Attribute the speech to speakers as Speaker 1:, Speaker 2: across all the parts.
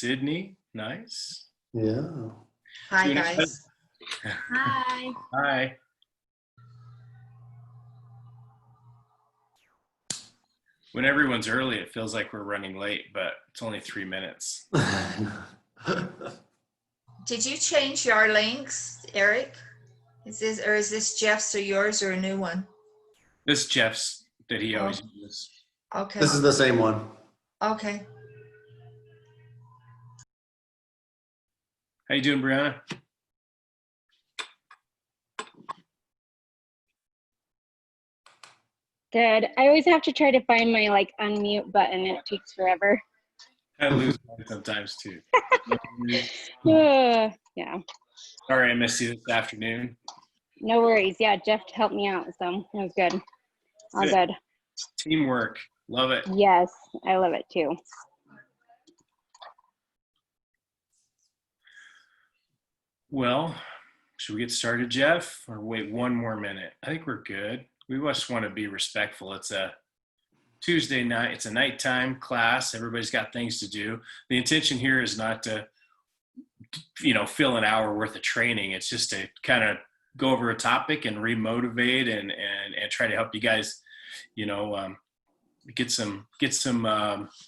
Speaker 1: Sydney. Nice.
Speaker 2: Yeah.
Speaker 3: Hi,
Speaker 1: Doing
Speaker 3: guys.
Speaker 4: Hi.
Speaker 1: Hi. When everyone's early, it feels like we're running late, but it's only 3 minutes.
Speaker 3: Did you change your links, Eric? Is this Jeff's or yours or a new one?
Speaker 1: This Jeff's that he always
Speaker 3: Oh.
Speaker 1: uses.
Speaker 3: Okay.
Speaker 2: This is the same one.
Speaker 3: Okay.
Speaker 1: How you doing, Brianna?
Speaker 4: Good. I always have to try to find my unmute button and it takes forever.
Speaker 1: I lose mine sometimes too.
Speaker 4: Yeah.
Speaker 1: Sorry I missed you this afternoon.
Speaker 4: No worries. Yeah, Jeff helped me out, so it was good. All good.
Speaker 1: Teamwork. Love it.
Speaker 4: Yes, I love it too.
Speaker 1: Well, should we get started, Jeff, or wait one more minute? I think we're good. We just want to be respectful. It's a Tuesday night. It's a nighttime class. Everybody's got things to do. The intention here is not to, fill an hour worth of training. It's just to kind of go over a topic and remotivate and try to help you guys, get some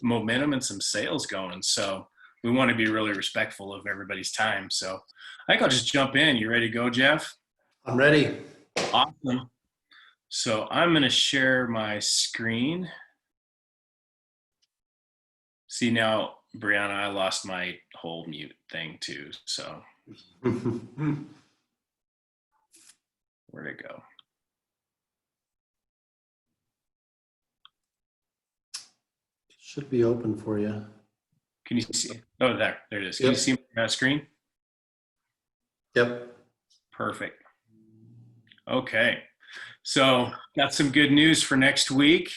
Speaker 1: momentum and some sales going. So we want to be really respectful of everybody's time. So I think I'll just jump in. You ready to go, Jeff?
Speaker 2: I'm ready.
Speaker 1: Awesome. So I'm going to share my screen. See now, Brianna, I lost my whole mute thing too. So where'd it go?
Speaker 2: Should be open for you.
Speaker 1: Can you see? Oh, there it is. Can you see my screen?
Speaker 2: Yep.
Speaker 1: Perfect. Okay. So got some good news for next week.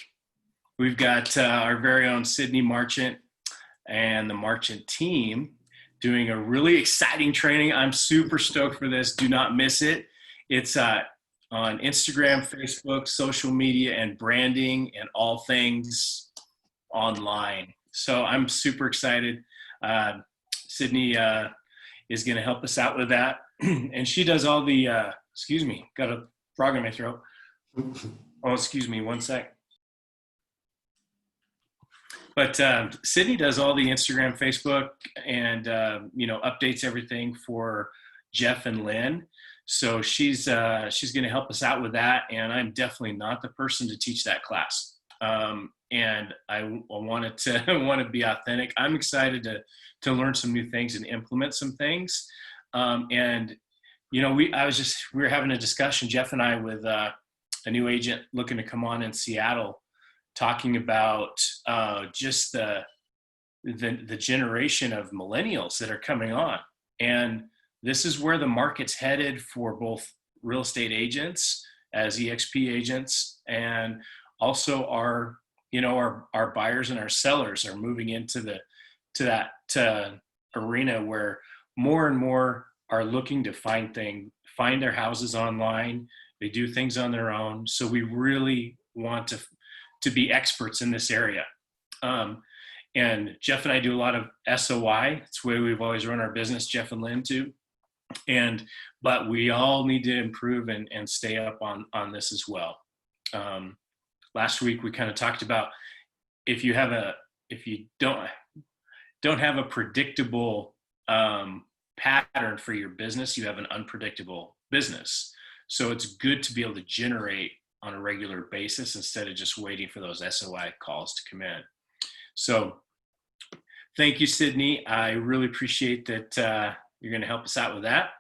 Speaker 1: We've got our very own Sydney Marchant and the Marchant team doing a really exciting training. I'm super stoked for this. Do not miss it. It's on Instagram, Facebook, social media, and branding, and all things online. So I'm super excited. Sydney is going to help us out with that. And she does all the, excuse me, got a frog in my throat. Oh, excuse me, one sec. But Sydney does all the Instagram, Facebook, and updates everything for Jeff and Lynn. So she's going to help us out with that, and I'm definitely not the person to teach that class. And I want to be authentic. I'm excited to learn some new things and implement some things. We were having a discussion, Jeff and I, with a new agent looking to come on in Seattle, talking about just the generation of millennials that are coming on. And this is where the market's headed for both real estate agents as EXP agents, and also our buyers and our sellers are moving into that arena where more and more are looking to find their houses online. They do things on their own. So we really want to be experts in this area. And Jeff and I do a lot of SOI. It's the way we've always run our business, Jeff and Lynn too. But we all need to improve and stay up on this as well. Last week we kind of talked about if you don't have a predictable pattern for your business, you have an unpredictable business. So it's good to be able to generate on a regular basis instead of just waiting for those SOI calls to come in. So thank you, Sydney. I really appreciate that you're going to help us out with that.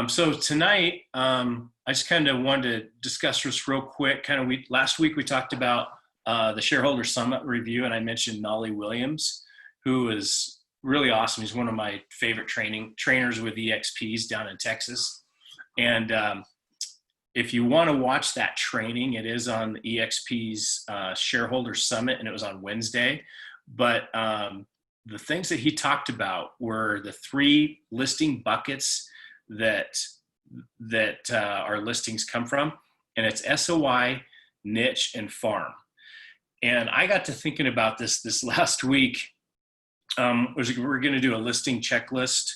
Speaker 1: So tonight, I just kind of wanted to discuss this real quick. Last week we talked about the Shareholder Summit review, and I mentioned Nolly Williams, who is really awesome. He's one of my favorite trainers with EXPs down in Texas. And if you want to watch that training, it is on EXP's Shareholder Summit, and it was on Wednesday. But the things that he talked about were the 3 listing buckets that our listings come from, and it's SOI, niche, and farm. And I got to thinking about this last week, we're going to do a listing checklist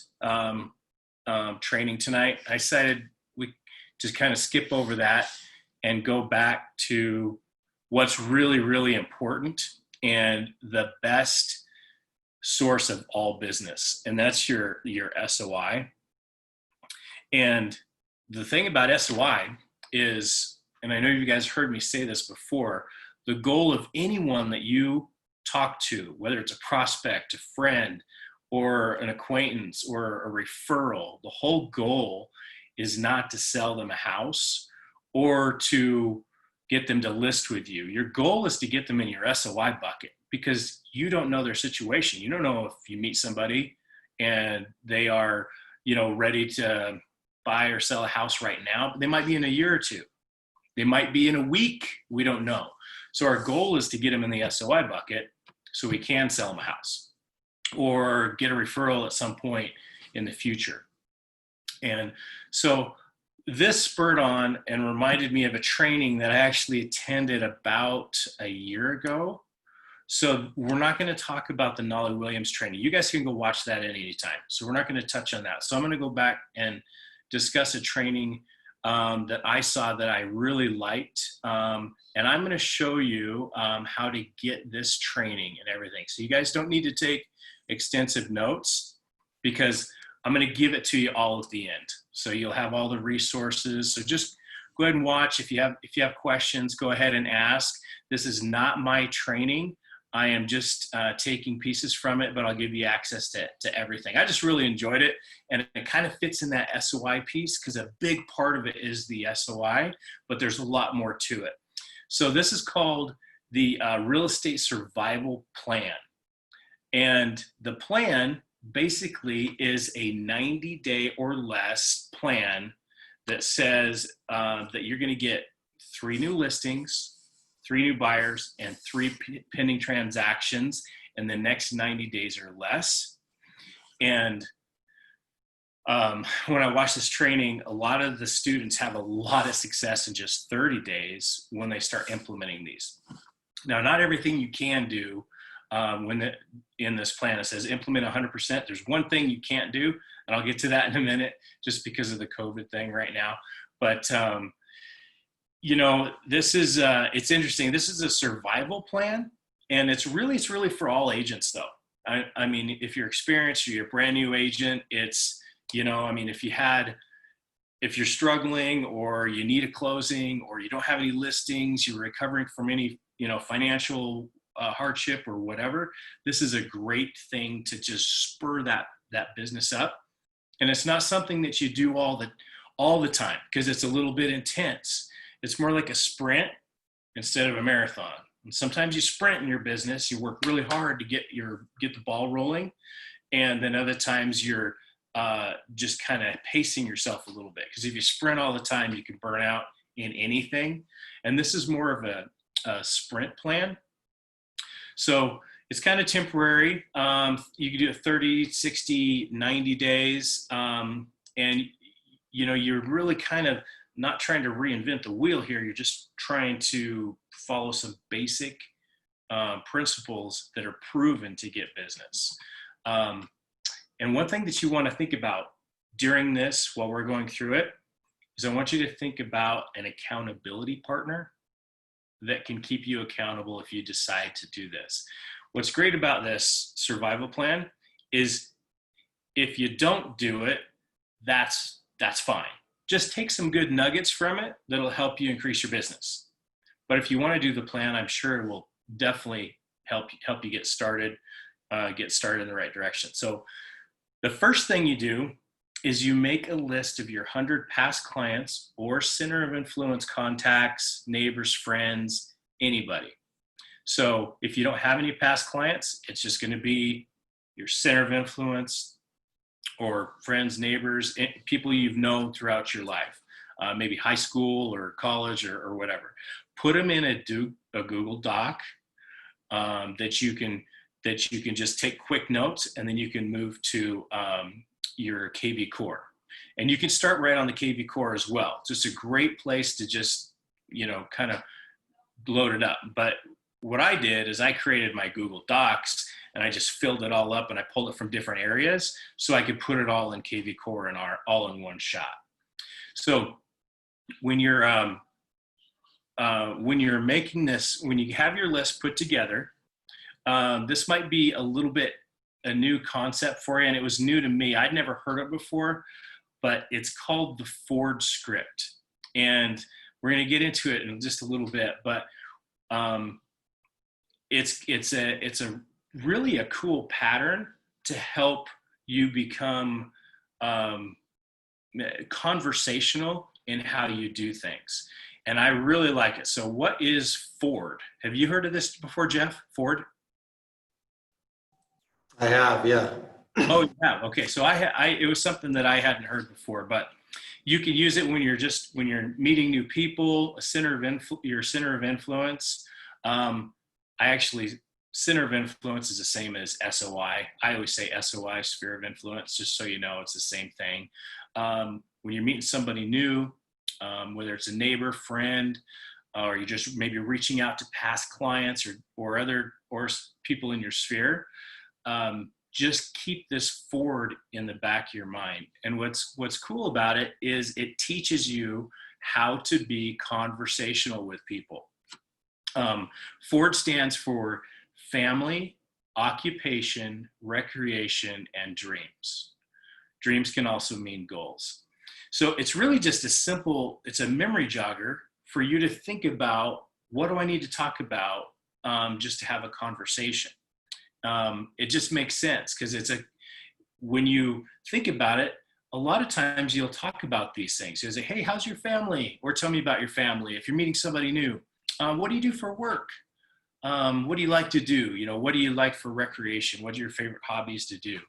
Speaker 1: training tonight. I decided we just kind of skip over that and go back to what's really, really important and the best source of all business, and that's your SOI. And the thing about SOI is, and I know you guys heard me say this before, the goal of anyone that you talk to, whether it's a prospect, a friend, or an acquaintance, or a referral, the whole goal is not to sell them a house or to get them to list with you. Your goal is to get them in your SOI bucket, because you don't know their situation. You don't know if you meet somebody and they are, ready to buy or sell a house right now, but they might be in a year or two. They might be in a week. We don't know. So our goal is to get them in the SOI bucket so we can sell them a house or get a referral at some point in the future. And so this spurred on and reminded me of a training that I actually attended about a year ago. So we're not going to talk about the Nolly Williams training. You guys can go watch that at any time. So we're not going to touch on that. So I'm going to go back and discuss a training that I saw that I really liked. And I'm going to show you how to get this training and everything. So you guys don't need to take extensive notes, because I'm going to give it to you all at the end. So you'll have all the resources. So just go ahead and watch. If you have questions, go ahead and ask. This is not my training. I am just taking pieces from it, but I'll give you access to everything. I just really enjoyed it, and it kind of fits in that SOI piece, because a big part of it is the SOI, but there's a lot more to it. So this is called the Real Estate Survival Plan. And the plan basically is a 90-day or less plan that says that you're going to get 3 new listings, 3 new buyers, and 3 pending transactions in the next 90 days or less. And when I watch this training, a lot of the students have a lot of success in just 30 days when they start implementing these. Now, not everything you can do in this plan, it says implement 100%. There's one thing you can't do, and I'll get to that in a minute, just because of the COVID thing right now. But this is it's interesting. This is a survival plan, and it's really for all agents, though. I mean, if you're experienced or you're a brand new agent, it's if you're struggling or you need a closing or you don't have any listings, you're recovering from any financial hardship or whatever, this is a great thing to just spur that business up. And it's not something that you do all the time, because it's a little bit intense. It's more like a sprint instead of a marathon. And sometimes you sprint in your business, you work really hard to get the ball rolling, and then other times you're just kind of pacing yourself a little bit, because if you sprint all the time, you can burn out in anything. And this is more of a sprint plan. So it's kind of temporary. You can do it 30, 60, 90 days. And, you're really kind of not trying to reinvent the wheel here. You're just trying to follow some basic principles that are proven to get business. And one thing that you want to think about during this, while we're going through it, is I want you to think about an accountability partner that can keep you accountable if you decide to do this. What's great about this survival plan is if you don't do it, that's fine. Just take some good nuggets from it that'll help you increase your business. But if you want to do the plan, I'm sure it will definitely help you get started in the right direction. So the first thing you do is you make a list of your 100 past clients or center of influence contacts, neighbors, friends, anybody. So if you don't have any past clients, it's just going to be your center of influence or friends, neighbors, people you've known throughout your life, maybe high school or college or whatever. Put them in a Google Doc that you can just take quick notes, and then you can move to your KV Core. And you can start right on the KV Core as well. Just a great place to just, kind of load it up. But what I did is I created my Google Docs, and I just filled it all up and I pulled it from different areas so I could put it all in KV Core and all in one shot. So when you're making this, when you have your list put together, this might be a little bit a new concept for you, and it was new to me. I'd never heard it before, but it's called the Ford script, and we're going to get into it in just a little bit. But it's a really a cool pattern to help you become conversational in how you do things. And I really like it. So what is Ford? Have you heard of this before, Jeff? Ford?
Speaker 2: I have, yeah.
Speaker 1: Oh, yeah. Okay. So it was something that I hadn't heard before, but you can use it when you're meeting new people, your center of influence. Center of influence is the same as SOI. I always say SOI, sphere of influence, just so you know, it's the same thing. When you're meeting somebody new, whether it's a neighbor, friend, or you're just maybe reaching out to past clients or people in your sphere, just keep this Ford in the back of your mind. And what's cool about it is it teaches you how to be conversational with people. Ford stands for family, occupation, recreation, and dreams. Dreams can also mean goals. So it's really just it's a memory jogger for you to think about, what do I need to talk about just to have a conversation? It just makes sense because when you think about it, a lot of times you'll talk about these things. You'll say, hey, how's your family? Or tell me about your family. If you're meeting somebody new, what do you do for work? What do you like to do? What do you like for recreation? What are your favorite hobbies to do?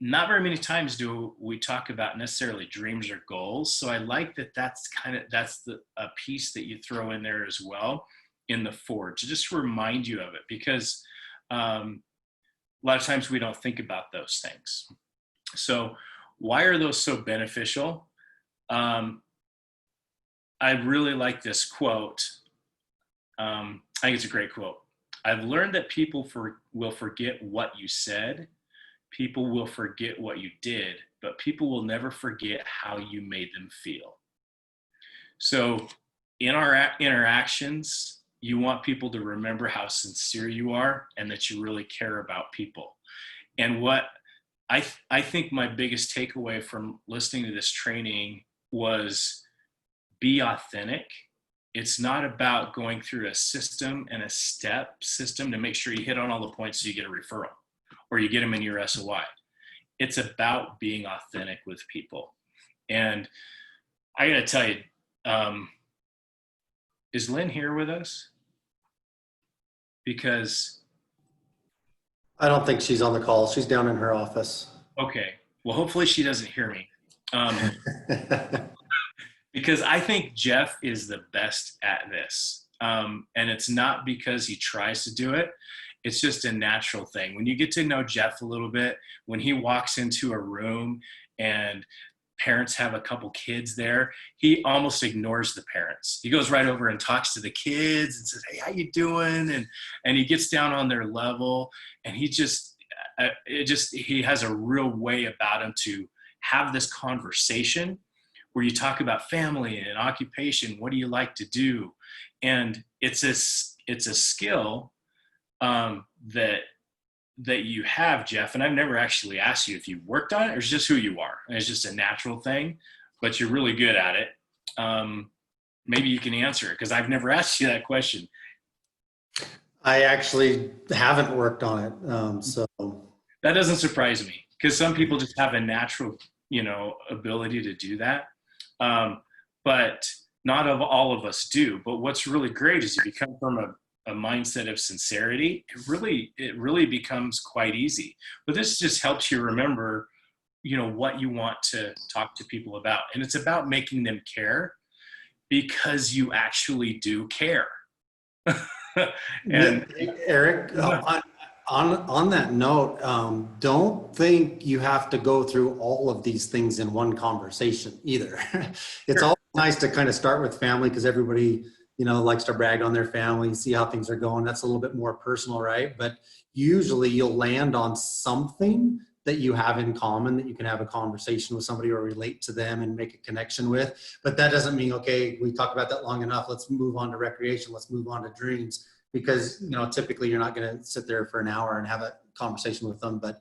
Speaker 1: Not very many times do we talk about necessarily dreams or goals. So I like that's a piece that you throw in there as well in the Ford to just remind you of it, because a lot of times we don't think about those things. So why are those so beneficial? I really like this quote. I think it's a great quote. I've learned that people will forget what you said. People will forget what you did, but people will never forget how you made them feel. So in our interactions, you want people to remember how sincere you are and that you really care about people. And what I think my biggest takeaway from listening to this training was be authentic. It's not about going through a system and a step system to make sure you hit on all the points so you get a referral or you get them in your SOI. It's about being authentic with people. And I got to tell you, is Lynn here with us? Because
Speaker 2: I don't think she's on the call. She's down in her office.
Speaker 1: Okay. Well, hopefully she doesn't hear me. Because I think Jeff is the best at this. And it's not because he tries to do it. It's just a natural thing. When you get to know Jeff a little bit, when he walks into a room and parents have a couple kids there, he almost ignores the parents. He goes right over and talks to the kids and says, hey, how you doing? And he gets down on their level, and he has a real way about him to have this conversation where you talk about family and occupation. What do you like to do? And it's a skill that you have, Jeff. And I've never actually asked you if you've worked on it, or it's just who you are. And it's just a natural thing, but you're really good at it. Maybe you can answer it, because I've never asked you that question.
Speaker 2: I actually haven't worked on it. So
Speaker 1: that doesn't surprise me, because some people just have a natural, ability to do that. But not all of us do. But what's really great is if you come from a mindset of sincerity, it really becomes quite easy. But this just helps you remember, what you want to talk to people about. And it's about making them care, because you actually do care. And
Speaker 2: Eric, on that note, don't think you have to go through all of these things in one conversation either. It's always nice to kind of start with family, because everybody likes to brag on their family, see how things are going. That's a little bit more personal, right? But usually you'll land on something that you have in common, that you can have a conversation with somebody or relate to them and make a connection with. But that doesn't mean, okay, we talked about that long enough, let's move on to recreation, let's move on to dreams, because typically you're not going to sit there for an hour and have a conversation with them. But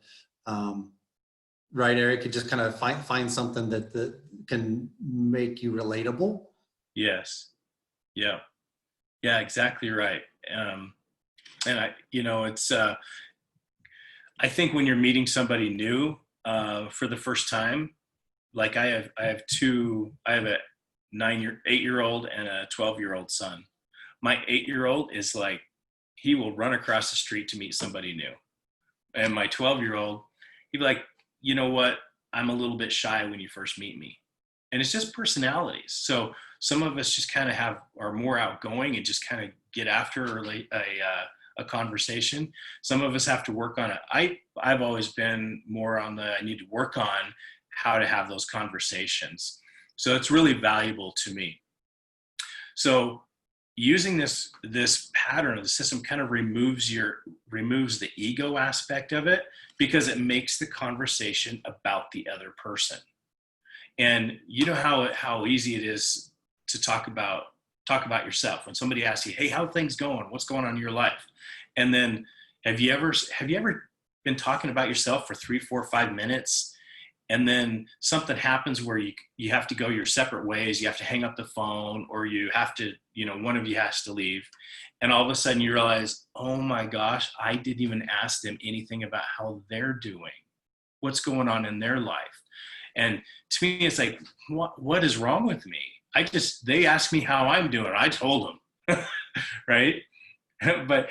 Speaker 2: right, Eric, you just kind of find something that can make you relatable.
Speaker 1: Yes. Yeah. Yeah, exactly right. And it's, I think when you're meeting somebody new for the first time, like I have a 8-year-old and a 12-year-old son. My 8-year-old is like, he will run across the street to meet somebody new. And my 12-year-old, he'd be like, you know what? I'm a little bit shy when you first meet me. And it's just personalities. So some of us just kind of are more outgoing and just kind of get after a conversation. Some of us have to work on it. I've always been more on I need to work on how to have those conversations. So it's really valuable to me. So using this pattern of the system kind of removes the ego aspect of it, because it makes the conversation about the other person. And you know how easy it is to talk about yourself when somebody asks you, hey, how are things going? What's going on in your life? And then have you ever been talking about yourself for 3, 4, 5 minutes, and then something happens where you have to go your separate ways, you have to hang up the phone, or you have to, one of you has to leave, and all of a sudden you realize, oh my gosh, I didn't even ask them anything about how they're doing, what's going on in their life. And to me, it's like, what is wrong with me? They asked me how I'm doing. I told them, right? But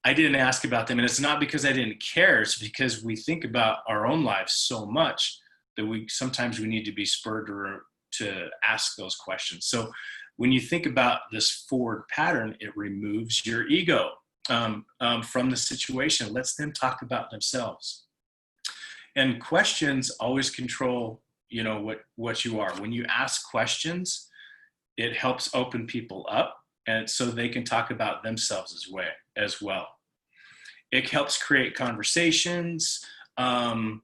Speaker 1: I didn't ask about them. And it's not because I didn't care. It's because we think about our own lives so much that sometimes we need to be spurred to ask those questions. So when you think about this forward pattern, it removes your ego from the situation, lets them talk about themselves. And questions always control, what you are. When you ask questions, it helps open people up, and so they can talk about themselves as well. It helps create conversations. And,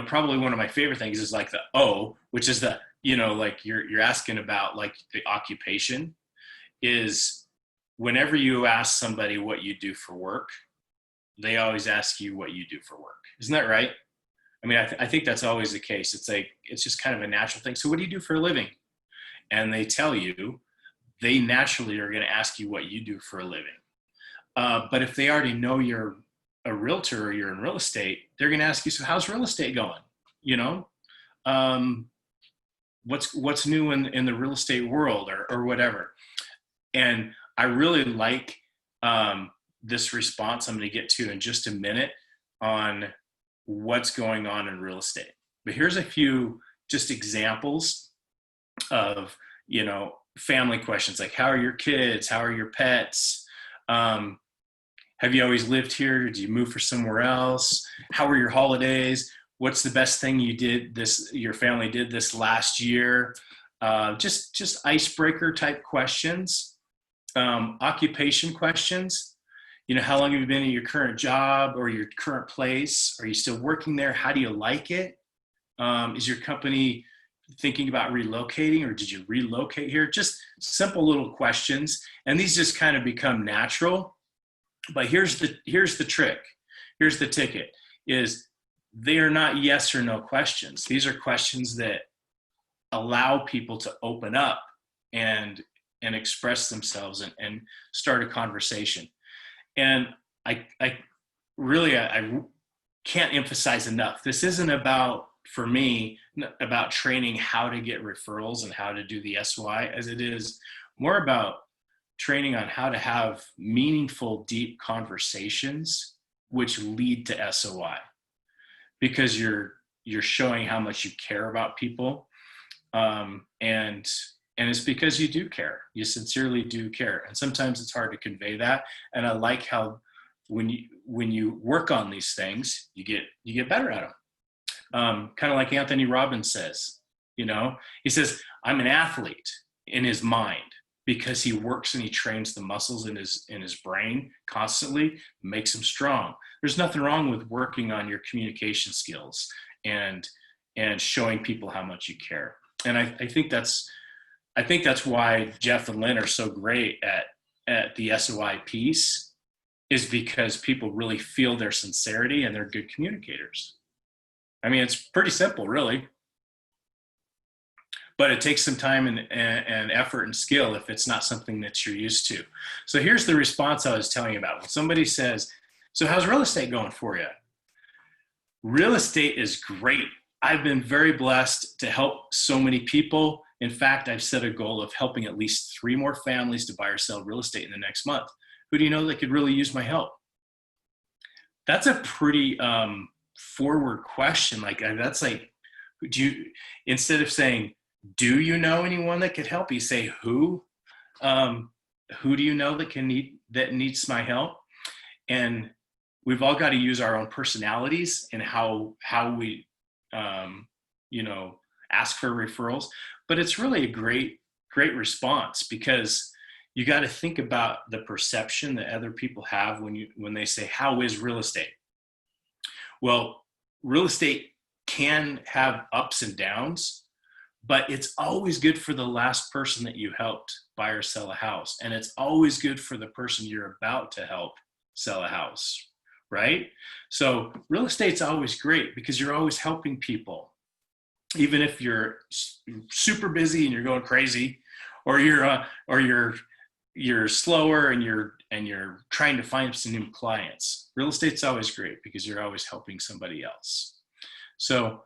Speaker 1: probably one of my favorite things is like the O, which is like you're asking about, like the occupation, is whenever you ask somebody what you do for work, they always ask you what you do for work. Isn't that right? I mean, I think that's always the case. It's just kind of a natural thing. So what do you do for a living? And they tell you, they naturally are going to ask you what you do for a living. But if they already know you're a realtor or you're in real estate, they're going to ask you, so how's real estate going? What's new in the real estate world or whatever. And I really like this response I'm going to get to in just a minute on what's going on in real estate. But here's a few just examples of, family questions, like how are your kids? How are your pets? Have you always lived here? Did you move for somewhere else? How were your holidays? What's the best thing your family did this last year? Just icebreaker type questions. Occupation questions. How long have you been at your current job or your current place? Are you still working there? How do you like it? Is your company thinking about relocating, or did you relocate here? Just simple little questions. And these just kind of become natural. But here's the trick. Here's the ticket, is they are not yes or no questions. These are questions that allow people to open up and express themselves and start a conversation. And I can't emphasize enough, this isn't about, for me, about training how to get referrals and how to do the SOI, as it is more about training on how to have meaningful, deep conversations which lead to SOI, because you're showing how much you care about people, and it's because you do care. You sincerely do care, and sometimes it's hard to convey that. And I like how when you work on these things, you get better at them. Kind of like Anthony Robbins says, he says, I'm an athlete in his mind. because he works and he trains the muscles in his brain constantly, makes him strong. There's nothing wrong with working on your communication skills and showing people how much you care. And I think that's why Jeff and Lynn are so great at the SOI piece, is because people really feel their sincerity and they're good communicators. I mean, it's pretty simple, really. But it takes some time and effort and skill if it's not something that you're used to. So here's the response I was telling you about. When somebody says, so how's real estate going for you? Real estate is great. I've been very blessed to help so many people. In fact, I've set a goal of helping at least 3 more families to buy or sell real estate in the next month. Who do you know that could really use my help? That's a pretty forward question. Like, that's like, instead of saying, do you know anyone that could help? You say, who? Who do you know that needs my help? And we've all got to use our own personalities and how we, ask for referrals. But it's really a great response, because you got to think about the perception that other people have when they say, how is real estate? Well, real estate can have ups and downs, but it's always good for the last person that you helped buy or sell a house. And it's always good for the person you're about to help sell a house, right? So real estate's always great because you're always helping people. Even if you're super busy and you're going crazy, or you're slower and you're trying to find some new clients, real estate's always great because you're always helping somebody else. So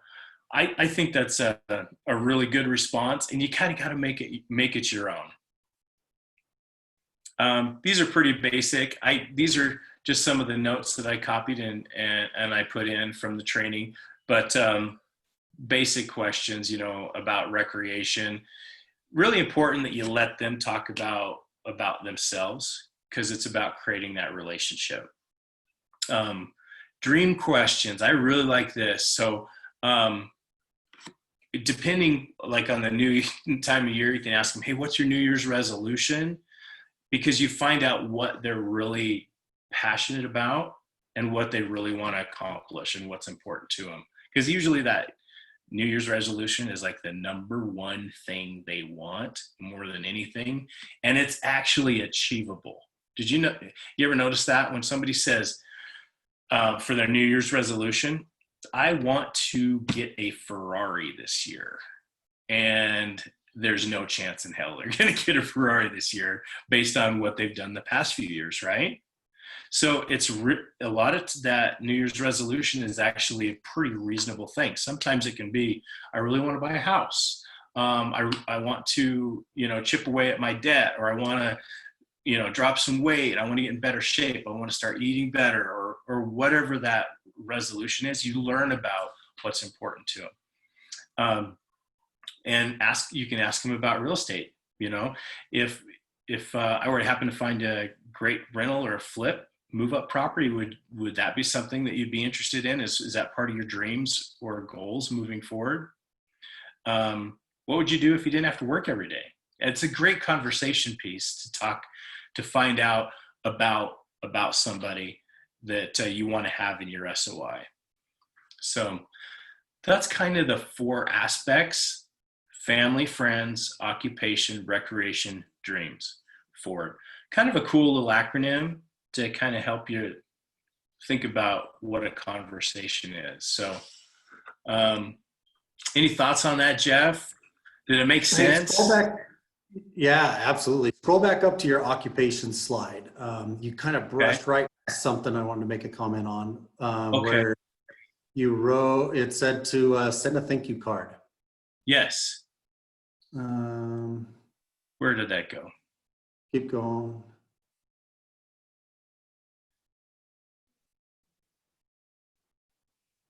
Speaker 1: I think that's a really good response, and you kind of got to make it your own. These are pretty basic. These are just some of the notes that I copied and I put in from the training, but basic questions, about recreation. Really important that you let them talk about themselves, because it's about creating that relationship. Dream questions. I really like this. So depending like on the new time of year, you can ask them, hey, what's your New Year's resolution? Because you find out what they're really passionate about and what they really want to accomplish and what's important to them. Because usually that New Year's resolution is like the number one thing they want more than anything. And it's actually achievable. You ever notice that when somebody says for their New Year's resolution, I want to get a Ferrari this year, and there's no chance in hell they're going to get a Ferrari this year based on what they've done the past few years, right? So it's a lot of that New Year's resolution is actually a pretty reasonable thing. Sometimes it can be, I really want to buy a house. I want to, chip away at my debt, or I want to, drop some weight. I want to get in better shape. I want to start eating better, or whatever that resolution is. You learn about what's important to them. And you can ask them about real estate. If I were to happen to find a great rental or a flip, move up property, would that be something that you'd be interested in? Is that part of your dreams or goals moving forward? What would you do if you didn't have to work every day? It's a great conversation piece to find out about somebody that you want to have in your SOI. So that's kind of the 4 aspects: family, friends, occupation, recreation, dreams. 4. Kind of a cool little acronym to kind of help you think about what a conversation is. So any thoughts on that, Jeff? Did it make sense?
Speaker 2: Yeah, absolutely. Scroll back up to your occupation slide. You kind of brushed right past something I wanted to make a comment on. Where you wrote, it said to send a thank you card.
Speaker 1: Yes. Where did that go?
Speaker 2: Keep going.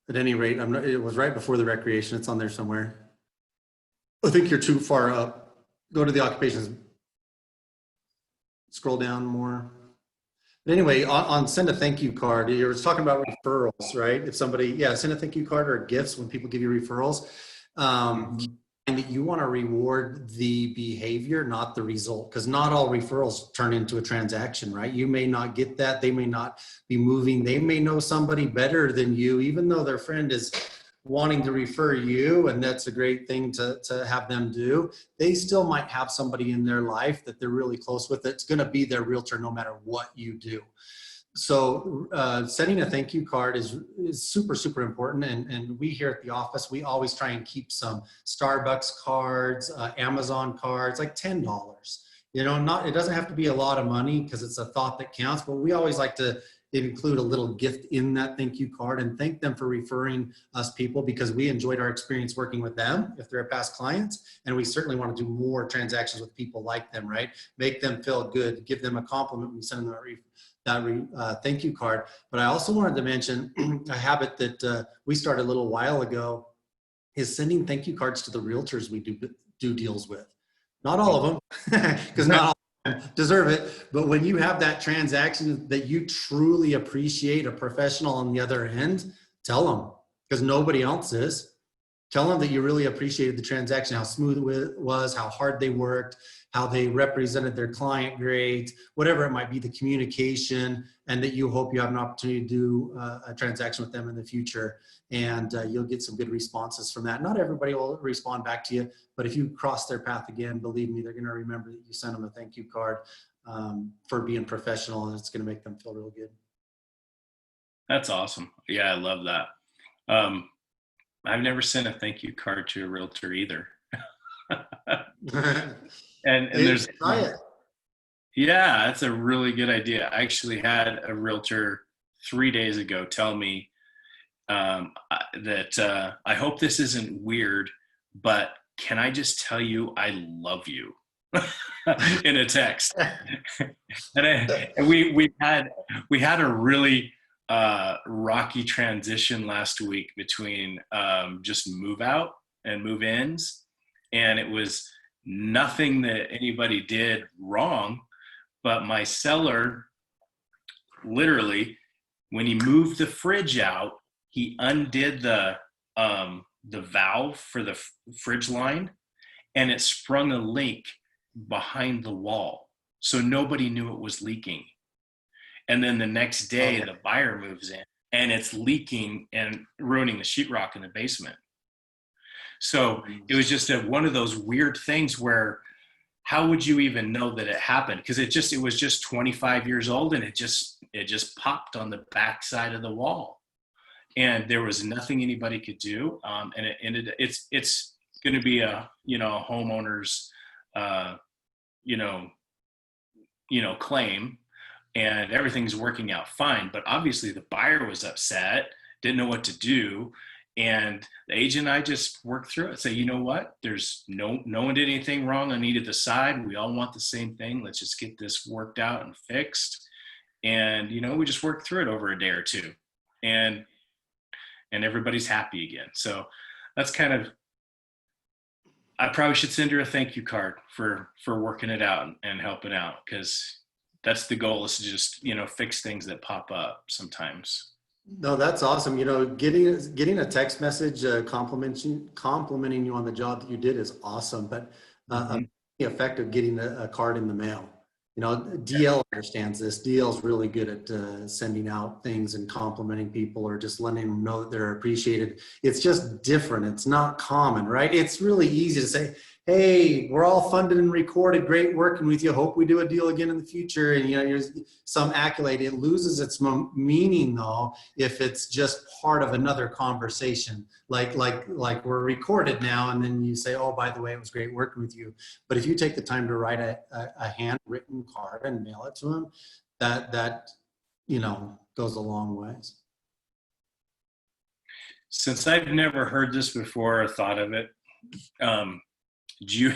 Speaker 2: At any rate, it was right before the recreation. It's on there somewhere. I think you're too far up. Go to the occupations. Scroll down more. But anyway, on send a thank you card, you were talking about referrals, right? If somebody, send a thank you card or gifts when people give you referrals. that you want to reward the behavior, not the result, because not all referrals turn into a transaction, right? You may not get that. They may not be moving. They may know somebody better than you, even though their friend is wanting to refer you, and that's a great thing to have them do. They still might have somebody in their life that they're really close with that's going to be their realtor no matter what you do. So sending a thank you card is super, super important. And we here at the office, we always try and keep some Starbucks cards, Amazon cards, like $10. You know, it doesn't have to be a lot of money because it's a thought that counts, but we always like to include a little gift in that thank you card and thank them for referring us people, because we enjoyed our experience working with them if they're past clients, and we certainly want to do more transactions with people like them, right? Make them feel good, give them a compliment when we send them that thank you card. But I also wanted to mention a habit that we started a little while ago is sending thank you cards to the realtors we do deals with. Not all of them, because not all deserve it, but when you have that transaction that you truly appreciate a professional on the other end, tell them, because nobody else is. Tell them that you really appreciated the transaction, how smooth it was, how hard they worked, how they represented their client great, whatever it might be, the communication, and that you hope you have an opportunity to do a transaction with them in the future. And you'll get some good responses from that. Not everybody will respond back to you, but if you cross their path again, believe me, they're going to remember that you sent them a thank you card for being professional, and it's going to make them feel real good.
Speaker 1: That's awesome. Yeah, I love that. I've never sent a thank you card to a realtor either. and there's,
Speaker 2: try it.
Speaker 1: yeah, that's a really good idea. I actually had a realtor 3 days ago tell me that I hope this isn't weird, but can I just tell you I love you in a text? and we had a really rocky transition last week between just move out and move ins, and it was nothing that anybody did wrong, but my seller literally, when he moved the fridge out, he undid the valve for the fridge line, and it sprung a leak behind the wall, so nobody knew it was leaking. And then the next day, the buyer moves in, and it's leaking and ruining the sheetrock in the basement. So it was just one of those weird things where, how would you even know that it happened? Because it was just 25 years old, and it just popped on the back side of the wall, and there was nothing anybody could do. And it ended. It's going to be a homeowner's claim. And everything's working out fine, but obviously the buyer was upset, didn't know what to do, and the agent and I just worked through it. Say, you know what? There's no one did anything wrong on either side. We all want the same thing. Let's just get this worked out and fixed. And we just worked through it over a day or two, and everybody's happy again. So that's kind of. I probably should send her a thank you card for working it out and helping out, because that's the goal, is to just, fix things that pop up sometimes.
Speaker 2: No, that's awesome. Getting a text message complimenting you on the job that you did is awesome, but the effect of getting a card in the mail. DL understands this. DL is really good at sending out things and complimenting people, or just letting them know that they're appreciated. It's just different. It's not common, right? It's really easy to say, hey, we're all funded and recorded. Great working with you. Hope we do a deal again in the future. And here's some accolade. It loses its meaning though if it's just part of another conversation. Like we're recorded now, and then you say, oh, by the way, it was great working with you. But if you take the time to write a handwritten card and mail it to them, that goes a long ways.
Speaker 1: Since I've never heard this before or thought of it, do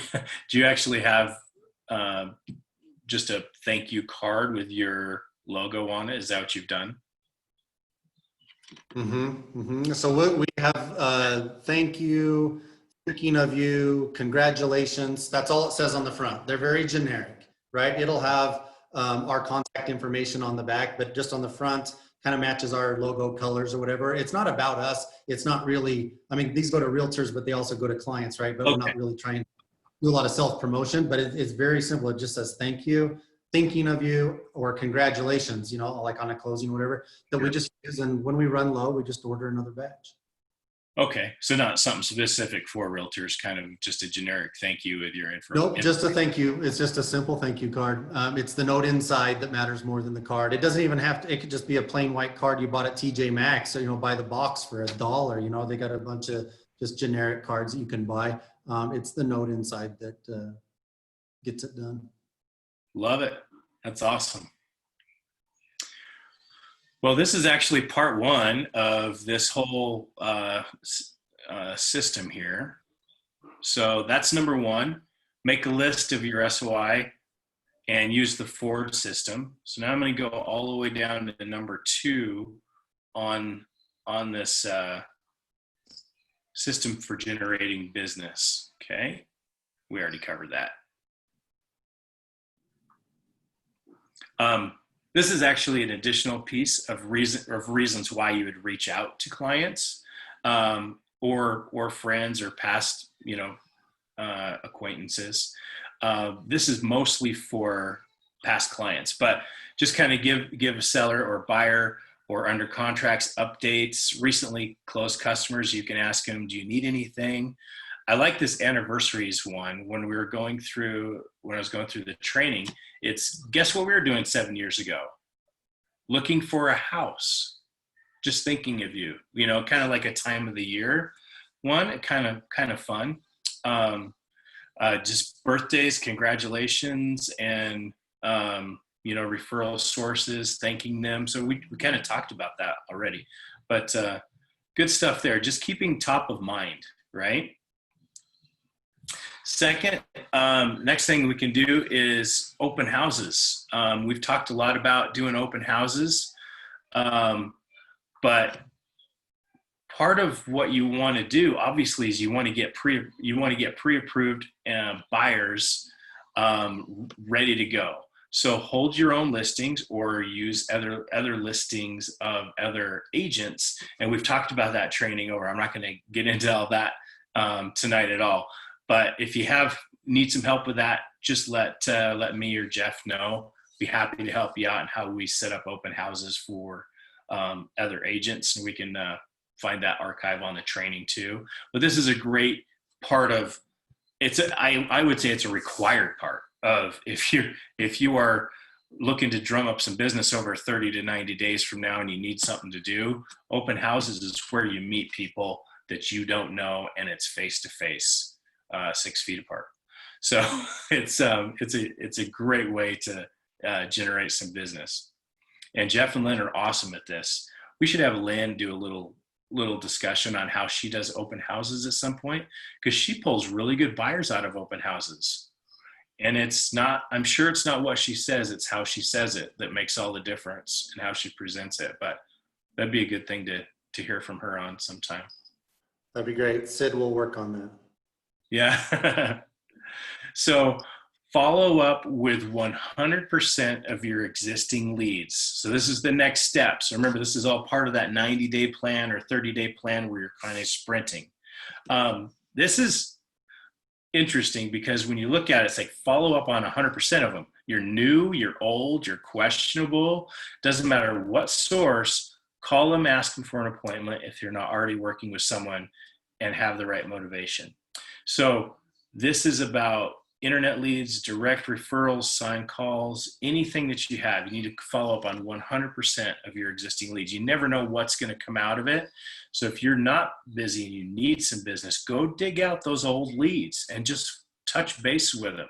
Speaker 1: you actually have just a thank you card with your logo on it? Is that what you've done?
Speaker 2: So we have thank you, thinking of you, congratulations. That's all it says on the front. They're very generic, right? It'll have our contact information on the back, but just on the front, kind of matches our logo colors or whatever. It's not about us. It's not really, I mean, these go to realtors, but they also go to clients, right? But we're
Speaker 1: Okay.
Speaker 2: not really trying to do a lot of self-promotion, but it's very simple. It just says, thank you, thinking of you, or congratulations, you know, like on a closing or whatever, that we just use. And when we run low, we just order another batch.
Speaker 1: Okay. So not something specific for realtors, kind of just a generic thank you with your info.
Speaker 2: Nope, just a thank you. It's just a simple thank you card. It's the note inside that matters more than the card. It doesn't even have to, it could just be a plain white card you bought at TJ Maxx, so, you know, buy the box for $1. You know, they got a bunch of just generic cards that you can buy. It's the note inside that gets it done.
Speaker 1: Love it. That's awesome. Well, this is actually part one of this whole system here. So that's number one. Make a list of your SOI and use the Ford system. So now I'm going to go all the way down to number two on this system for generating business. Okay, we already covered that. This is actually an additional piece of reasons why you would reach out to clients or friends or past, you know, acquaintances. This is mostly for past clients, but just kind of give a seller or buyer or under contracts updates, recently closed customers. You can ask them, do you need anything? I like this anniversaries one. When I was going through the training, it's guess what we were doing 7 years ago? Looking for a house. Just thinking of you, you know, kind of like a time of the year one, kind of fun. Just birthdays, congratulations, and you know, referral sources, thanking them. So we kind of talked about that already, but good stuff there. Just keeping top of mind, right? Second, next thing we can do is open houses. We've talked a lot about doing open houses, but part of what you want to do, obviously, is you want to get pre-approved buyers ready to go. So hold your own listings or use other listings of other agents. And we've talked about that training over. I'm not going to get into all that tonight at all. But if you need some help with that, just let me or Jeff know. Be happy to help you out in how we set up open houses for other agents, and we can find that archive on the training too. But this is a great part of I would say it's a required part of if you are looking to drum up some business over 30 to 90 days from now and you need something to do, open houses is where you meet people that you don't know, and it's face to face. 6 feet apart. So it's a great way to generate some business. And Jeff and Lynn are awesome at this. We should have Lynn do a little discussion on how she does open houses at some point, because she pulls really good buyers out of open houses. And I'm sure it's not what she says, it's how she says it that makes all the difference and how she presents it. But that'd be a good thing to hear from her on sometime.
Speaker 2: That'd be great. Sid will work on that.
Speaker 1: Yeah. So follow up with 100% of your existing leads. So this is the next step. So remember, this is all part of that 90-day plan or 30-day plan where you're kind of sprinting. This is interesting because when you look at it, it's like follow up on 100% of them. You're new, you're old, you're questionable. Doesn't matter what source, call them, ask them for an appointment if you're not already working with someone, and have the right motivation. So this is about internet leads, direct referrals, sign calls, anything that you have. You need to follow up on 100% of your existing leads. You never know what's going to come out of it. So if you're not busy and you need some business, go dig out those old leads and just touch base with them.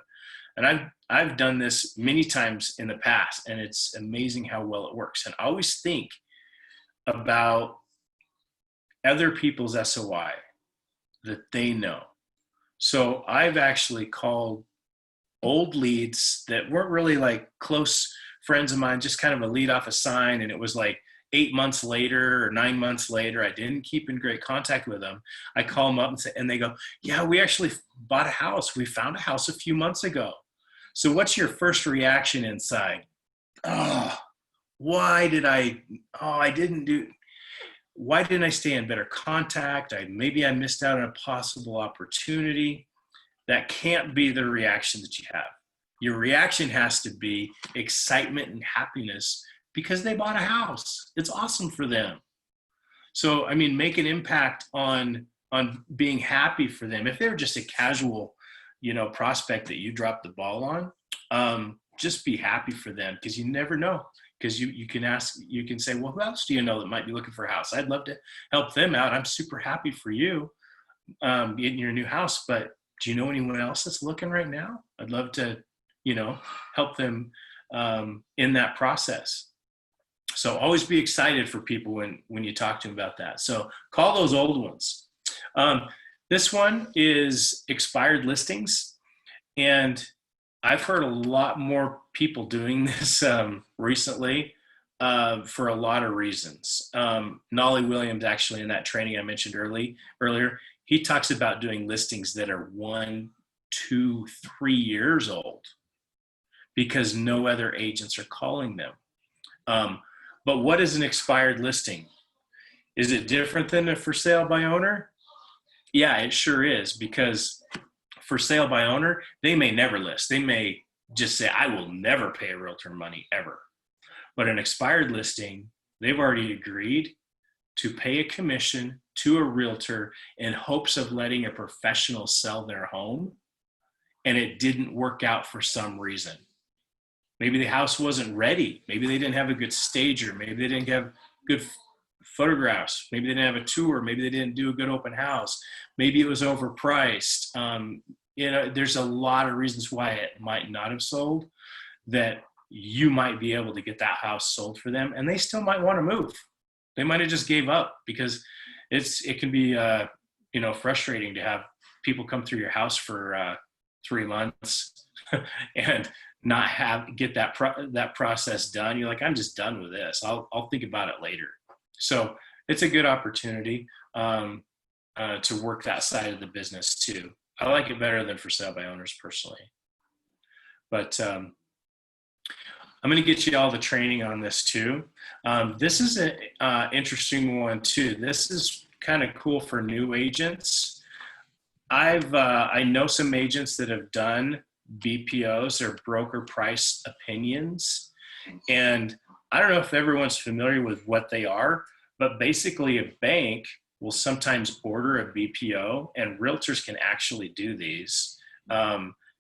Speaker 1: And I've done this many times in the past, and it's amazing how well it works. And always think about other people's SOI that they know. So I've actually called old leads that weren't really like close friends of mine, just kind of a lead off a sign. And it was like 8 months later or 9 months later, I didn't keep in great contact with them. I call them up and they go, yeah, we actually bought a house. We found a house a few months ago. So what's your first reaction inside? Oh, why did I didn't do, why didn't I stay in better contact? Maybe I missed out on a possible opportunity. That can't be the reaction that you have. Your reaction has to be excitement and happiness because they bought a house. It's awesome for them. So, I mean, make an impact on being happy for them. If they're just a casual, prospect that you dropped the ball on, just be happy for them, because you never know. Because you can say, well, who else do you know that might be looking for a house? I'd love to help them out. I'm super happy for you getting your new house, but do you know anyone else that's looking right now? I'd love to, help them in that process. So always be excited for people when you talk to them about that. So call those old ones. This one is expired listings. And I've heard a lot more people doing this recently for a lot of reasons. Nolly Williams, actually, in that training I mentioned earlier, he talks about doing listings that are 1, 2, 3 years old because no other agents are calling them. But what is an expired listing? Is it different than a for sale by owner? Yeah, it sure is, because for sale by owner, they may never list. They may just say, I will never pay a realtor money ever. But an expired listing, they've already agreed to pay a commission to a realtor in hopes of letting a professional sell their home, and it didn't work out for some reason. Maybe the house wasn't ready. Maybe they didn't have a good stager. Maybe they didn't have good photographs. Maybe they didn't have a tour. Maybe they didn't do a good open house. Maybe it was overpriced. There's a lot of reasons why it might not have sold, that you might be able to get that house sold for them, and they still might want to move. They might have just gave up, because it can be frustrating to have people come through your house for 3 months and not get that process done. You're like, I'm just done with this. I'll think about it later. So it's a good opportunity to work that side of the business too. I like it better than for sale by owners personally. But I'm going to get you all the training on this too. This is an interesting one too. This is kind of cool for new agents. I know some agents that have done BPOs, or broker price opinions. And I don't know if everyone's familiar with what they are, but basically a bank will sometimes order a BPO, and realtors can actually do these.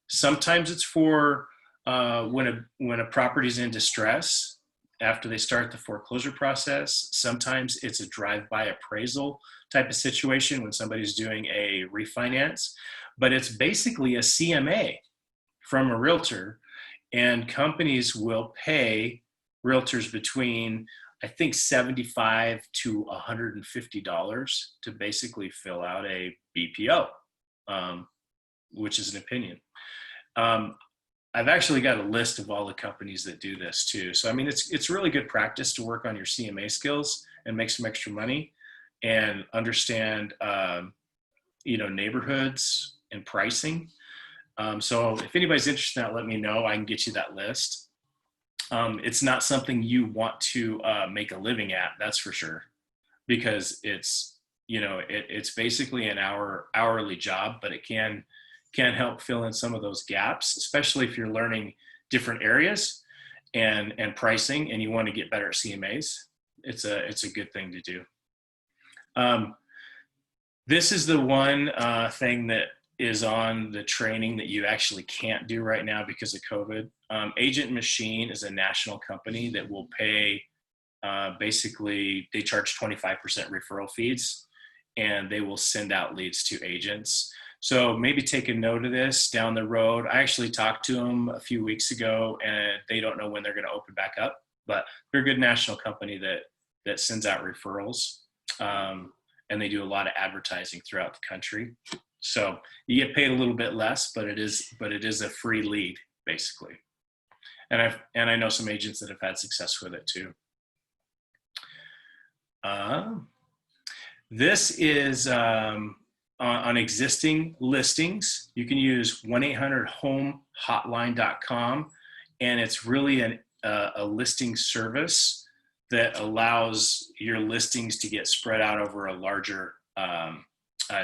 Speaker 1: Sometimes it's for when a property's in distress after they start the foreclosure process. Sometimes it's a drive-by appraisal type of situation when somebody's doing a refinance. But it's basically a CMA from a realtor, and companies will pay realtors between, I think, $75 to $150 to basically fill out a BPO, which is an opinion. I've actually got a list of all the companies that do this too. So, I mean, it's really good practice to work on your CMA skills and make some extra money and understand, neighborhoods and pricing. So if anybody's interested in that, let me know. I can get you that list. It's not something you want to make a living at, that's for sure, because it's basically an hourly job, but it can help fill in some of those gaps, especially if you're learning different areas and pricing, and you want to get better at CMAs. It's a good thing to do. This is the one thing that is on the training that you actually can't do right now because of COVID. Agent Machine is a national company that will pay, basically they charge 25% referral fees, and they will send out leads to agents. So maybe take a note of this down the road. I actually talked to them a few weeks ago, and they don't know when they're going to open back up, but they're a good national company that sends out referrals. And they do a lot of advertising throughout the country. So you get paid a little bit less, but it is a free lead basically. And I know some agents that have had success with it too. This is on existing listings. You can use 1-800-HOME-HOTLINE.com, and it's really a listing service that allows your listings to get spread out over a larger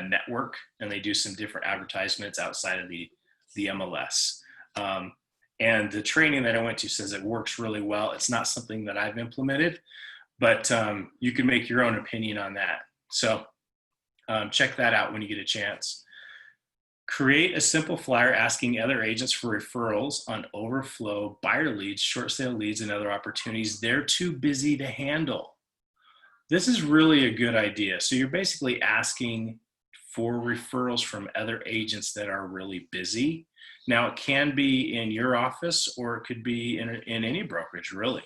Speaker 1: network, and they do some different advertisements outside of the MLS. And the training that I went to says it works really well. It's not something that I've implemented, but you can make your own opinion on that. So check that out when you get a chance. Create a simple flyer asking other agents for referrals on overflow buyer leads, short sale leads, and other opportunities they're too busy to handle. This is really a good idea. So you're basically asking for referrals from other agents that are really busy. Now, it can be in your office or it could be in any brokerage, really.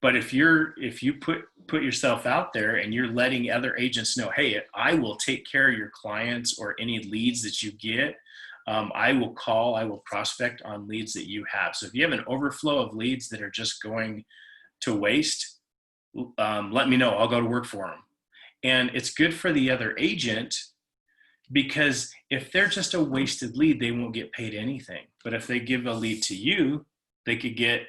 Speaker 1: But if you put yourself out there and you're letting other agents know, hey, I will take care of your clients or any leads that you get. I will prospect on leads that you have. So if you have an overflow of leads that are just going to waste, let me know. I'll go to work for them. And it's good for the other agent, because if they're just a wasted lead, they won't get paid anything. But if they give a lead to you, they could get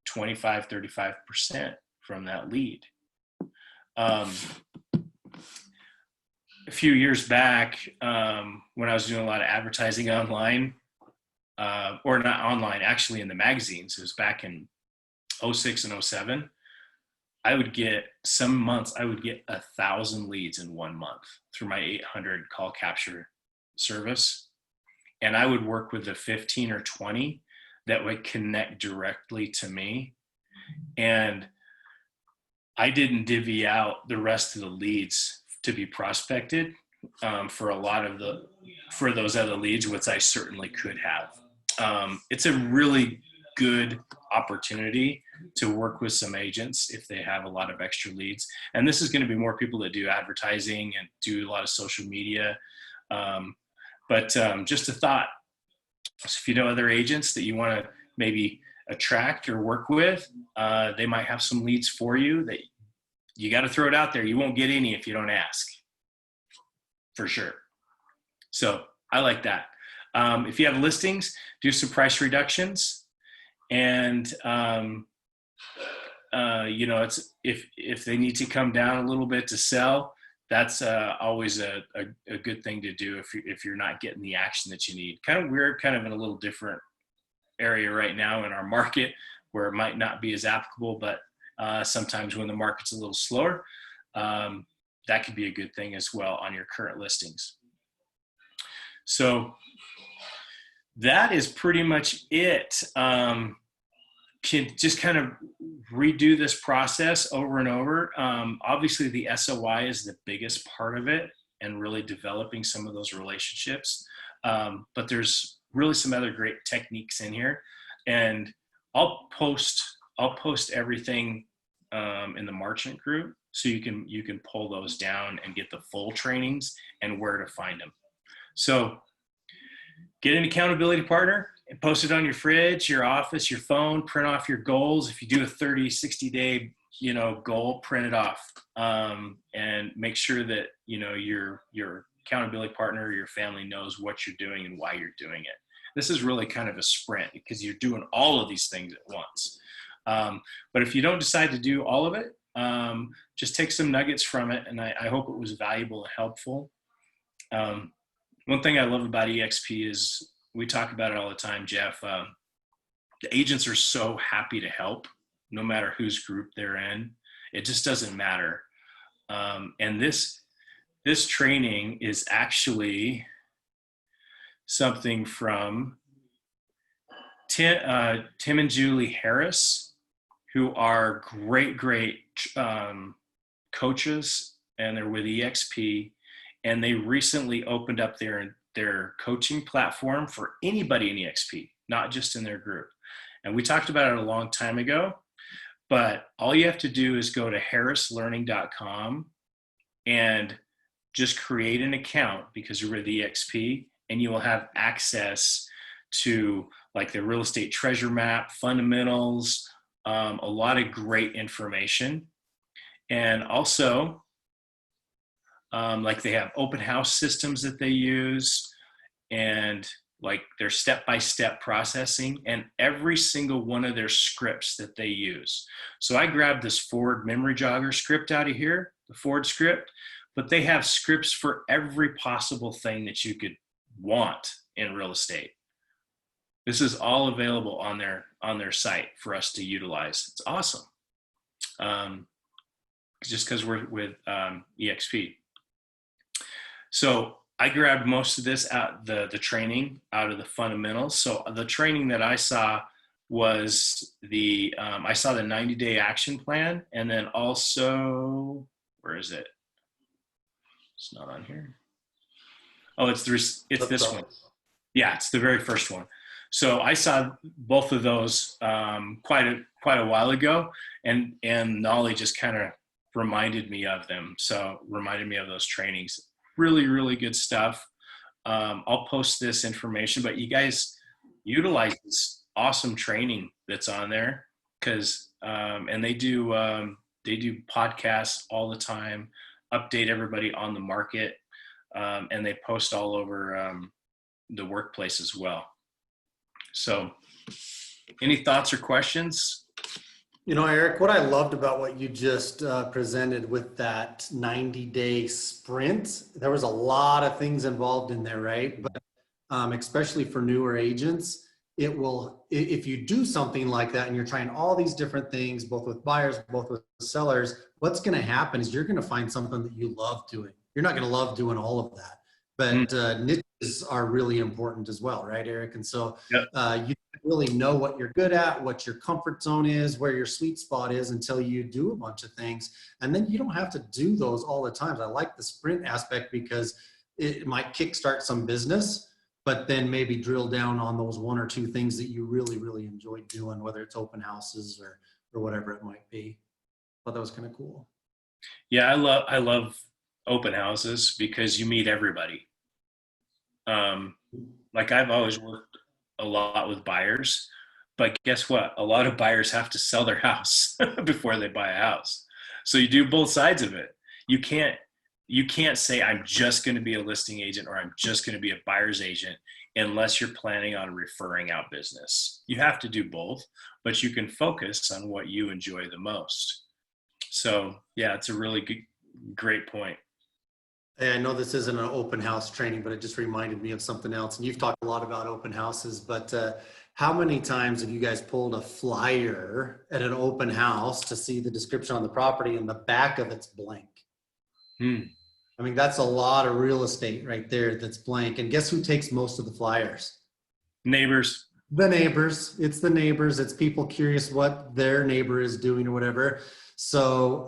Speaker 1: 25, 35% from that lead. A few years back, when I was doing a lot of advertising online, or not online, actually in the magazines, it was back in 06 and 07, some months I would get 1,000 leads in 1 month through my 800 call capture service. And I would work with the 15 or 20 that would connect directly to me. And I didn't divvy out the rest of the leads to be prospected for those other leads, which I certainly could have. It's a really good opportunity to work with some agents if they have a lot of extra leads. And this is going to be more people that do advertising and do a lot of social media. But just a thought. So if you know other agents that you want to maybe attract or work with, they might have some leads for you that you got to throw it out there. You won't get any if you don't ask, for sure. So I like that. If you have listings, do some price reductions. And, it's if they need to come down a little bit to sell, that's always a good thing to do if you're not getting the action that you need. We're kind of in a little different area right now in our market where it might not be as applicable, but sometimes when the market's a little slower, that could be a good thing as well on your current listings. So that is pretty much it. Can just kind of redo this process over and over. Obviously, the SOI is the biggest part of it and really developing some of those relationships. But there's really some other great techniques in here. And I'll post everything in the Marchant group so you can pull those down and get the full trainings and where to find them. So get an accountability partner and post it on your fridge, your office, your phone, print off your goals. If you do a 30, 60-day, goal, print it off, and make sure that, your accountability partner or your family knows what you're doing and why you're doing it. This is really kind of a sprint because you're doing all of these things at once. But if you don't decide to do all of it, just take some nuggets from it. And I hope it was valuable and helpful. One thing I love about EXP is we talk about it all the time, Jeff. The agents are so happy to help no matter whose group they're in. It just doesn't matter. And this training is actually something from Tim and Julie Harris, who are great coaches, and they're with EXP. And they recently opened up their coaching platform for anybody in EXP, not just in their group. And we talked about it a long time ago, but all you have to do is go to harrislearning.com and just create an account because you're with EXP, and you will have access to like the real estate treasure map, fundamentals, a lot of great information. And also, like they have open house systems that they use, and like their step-by-step processing and every single one of their scripts that they use. So I grabbed this Ford memory jogger script out of here, the Ford script, but they have scripts for every possible thing that you could want in real estate. This is all available on their site for us to utilize. It's awesome. Just because we're with EXP. So I grabbed most of this out, the training out of the fundamentals. So the training that I saw was I saw the 90-day action plan, and then also, where is it? It's not on here. Oh, it's this one. Yeah, it's the very first one. So I saw both of those quite a while ago, and Nolly just kind of reminded me of them. So reminded me of those trainings. Really, really good stuff. I'll post this information, but you guys utilize this awesome training that's on there because and they do podcasts all the time, update everybody on the market, and they post all over the workplace as well. So any thoughts or questions?
Speaker 2: You know, Eric, what I loved about what you just presented with that 90-day sprint, there was a lot of things involved in there, right? But especially for newer agents, it will, if you do something like that and you're trying all these different things, both with buyers, both with sellers, what's going to happen is you're going to find something that you love doing. You're not going to love doing all of that, but niches are really important as well, right, Eric? And so you really know what you're good at, what your comfort zone is, where your sweet spot is until you do a bunch of things. And then you don't have to do those all the time. I like the sprint aspect because it might kickstart some business, but then maybe drill down on those one or two things that you really, really enjoy doing, whether it's open houses or whatever it might be. I thought that was kind of cool.
Speaker 1: Yeah, I love open houses because you meet everybody. Like I've always worked a lot with buyers, but guess what? A lot of buyers have to sell their house before they buy a house. So you do both sides of it. You can't say I'm just going to be a listing agent or I'm just going to be a buyer's agent unless you're planning on referring out business. You have to do both, but you can focus on what you enjoy the most. So yeah, it's a really great point.
Speaker 2: Hey, I know this isn't an open house training, but it just reminded me of something else. And you've talked a lot about open houses, but how many times have you guys pulled a flyer at an open house to see the description on the property and the back of it's blank? I mean, that's a lot of real estate right there that's blank. And guess who takes most of the flyers?
Speaker 1: Neighbors.
Speaker 2: The neighbors. It's the neighbors. It's people curious what their neighbor is doing or whatever. So,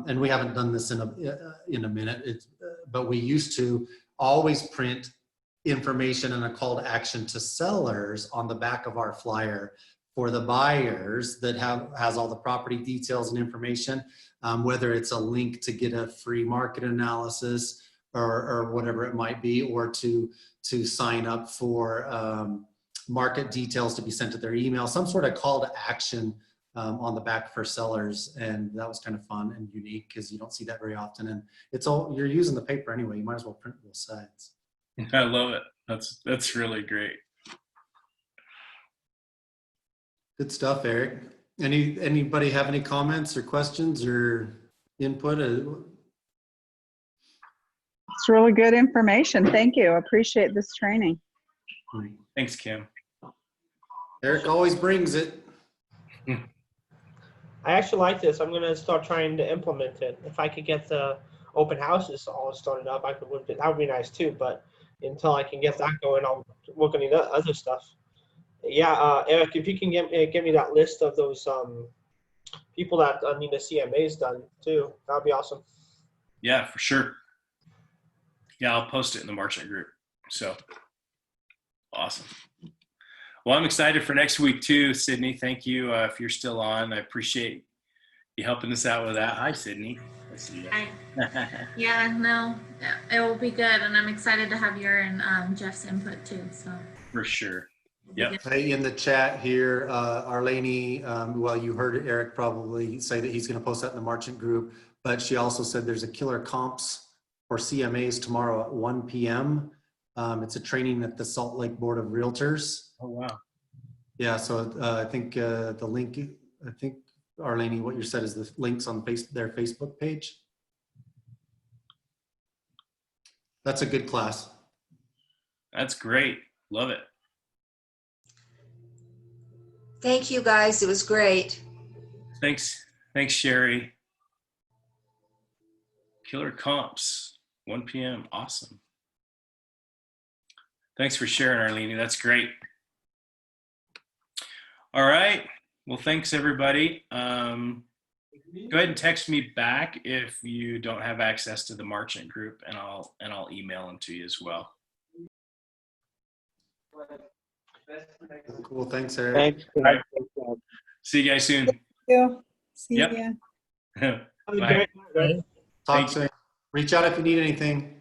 Speaker 2: and we haven't done this in a minute, but we used to always print information and a call to action to sellers on the back of our flyer for the buyers that has all the property details and information, whether it's a link to get a free market analysis or whatever it might be, or to sign up for market details to be sent to their email, some sort of call to action on the back for sellers. And that was kind of fun and unique because you don't see that very often. And it's all, you're using the paper anyway, you might as well print both sides.
Speaker 1: I love it. That's really great.
Speaker 2: Good stuff, Eric. Anybody have any comments or questions or input?
Speaker 5: It's really good information. Thank you. Appreciate this training.
Speaker 1: Thanks, Kim.
Speaker 2: Eric always brings it.
Speaker 6: I actually like this. I'm going to start trying to implement it. If I could get the open houses all started up, that would be nice too. But until I can get that going, I'll work on the other stuff. Yeah, Eric, if you can get me that list of those people that need the CMAs done too, that would be awesome.
Speaker 1: Yeah, for sure. Yeah, I'll post it in the Marchant group. So awesome. Well, I'm excited for next week too, Sydney. Thank you if you're still on. I appreciate you helping us out with that. Hi, Sydney.
Speaker 7: Yeah, no, it will be good, and I'm excited to have your and Jeff's input too. So
Speaker 1: for sure. Yep.
Speaker 2: Hey, in the chat here, Arlene, well, you heard Eric probably say that he's going to post that in the Marchant group, but she also said there's a killer comps for CMAs tomorrow at 1 p.m. It's a training at the Salt Lake Board of Realtors.
Speaker 1: Oh, wow.
Speaker 2: Yeah, so I think the link, I think, Arlene, what you said is the links on their Facebook page. That's a good class.
Speaker 1: That's great. Love it.
Speaker 3: Thank you, guys. It was great.
Speaker 1: Thanks. Thanks, Sherry. Killer Comps, 1 p.m. Awesome. Thanks for sharing, Arlene. That's great. All right. Well, thanks, everybody. Go ahead and text me back if you don't have access to the Marchant group, and I'll email them to you as well.
Speaker 2: Cool. Thanks, Eric.
Speaker 6: Thanks.
Speaker 1: Right. See you guys soon.
Speaker 5: you. See
Speaker 1: Yep.
Speaker 5: ya.
Speaker 6: Have a
Speaker 1: Bye.
Speaker 6: great night, guys.
Speaker 2: Talk soon. Reach out if you need anything.